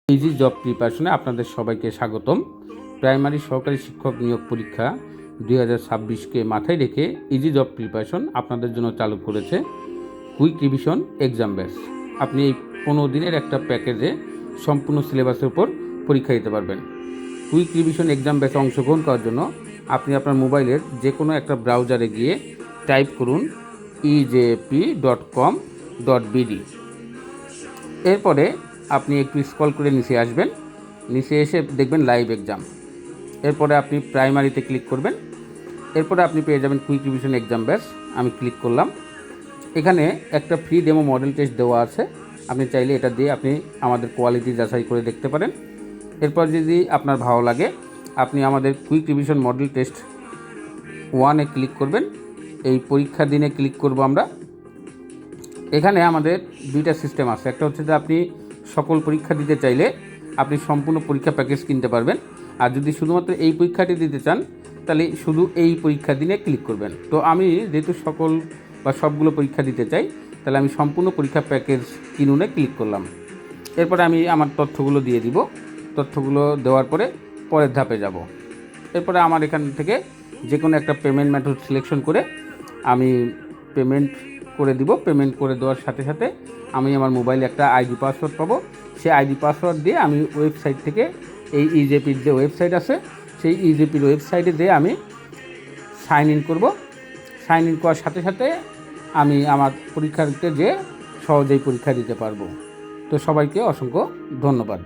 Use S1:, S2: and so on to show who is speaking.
S1: Easy job প্রিপারেশনে আপনাদের সবাইকে স্বাগতম। প্রাইমারি সহকারী শিক্ষক নিয়োগ পরীক্ষা 2026কে মাথায় রেখে ইজি জব প্রিপারেশন আপনাদের জন্য চালু করেছে কুইক রিভিশন এক্সাম ব্যাচ। আপনি এই 15 দিনের একটা প্যাকেজে সম্পূর্ণ সিলেবাসের উপর পরীক্ষা দিতে পারবেন। কুইক রিভিশন এক্সাম ব্যাচে অংশগ্রহণ করার জন্য আপনি আপনার মোবাইলের যে কোনো একটা ব্রাউজারে গিয়ে টাইপ করুন ejp.com.bd। এরপরে আপনি একটু স্ক্রল করে নিচে আসবেন, নিচে এসে দেখবেন লাইভ এক্সাম। এরপরে আপনি প্রাইমারিতে ক্লিক করবেন। এরপরে আপনি পেয়ে যাবেন কুইক রিভিশন এক্সাম ব্যাচ। আমি ক্লিক করলাম। এখানে একটা ফ্রি ডেমো মডেল টেস্ট দেওয়া আছে, আপনি চাইলে এটা দিয়ে আপনি আমাদের কোয়ালিটি যাচাই করে দেখতে পারেন। এরপর যদি আপনার ভালো লাগে আপনি আমাদের কুইক রিভিশন মডেল টেস্ট 1-এ ক্লিক করবেন। এই পরীক্ষার দিনে ক্লিক করব আমরা। এখানে আমাদের দুইটা সিস্টেম আছে, একটা হচ্ছে যে আপনি সকল পরীক্ষা দিতে চাইলে আপনি সম্পূর্ণ পরীক্ষা প্যাকেজ কিনতে পারবেন, আর যদি শুধুমাত্র এই পরীক্ষাটি দিতে চান তাহলে শুধু এই পরীক্ষার দিনে ক্লিক করবেন। তো আমি যেহেতু সকল বা সবগুলো পরীক্ষা দিতে চাই তাহলে আমি সম্পূর্ণ পরীক্ষা প্যাকেজ কিনুনে ক্লিক করলাম। এরপরে আমি আমার তথ্যগুলো দিয়ে দিব। তথ্যগুলো দেওয়ার পরে পরের ধাপে যাব। এরপরে আমার এখান থেকে যে কোনো একটা পেমেন্ট মেথড সিলেকশন করে আমি পেমেন্ট করে দিব। পেমেন্ট করে দেওয়ার সাথে সাথে আমি আমার মোবাইলে একটা আইডি পাসওয়ার্ড পাবো। সেই আইডি পাসওয়ার্ড দিয়ে আমি ওয়েবসাইট থেকে এই ইজেপির যে ওয়েবসাইট আছে সেই ইজেপির ওয়েবসাইটে দিয়ে আমি সাইন ইন করব। সাইন ইন করার সাথে সাথে আমি আমার পরীক্ষাতে যে সহজেই পরীক্ষা দিতে পারবো। তো সবাইকে অসংখ্য ধন্যবাদ।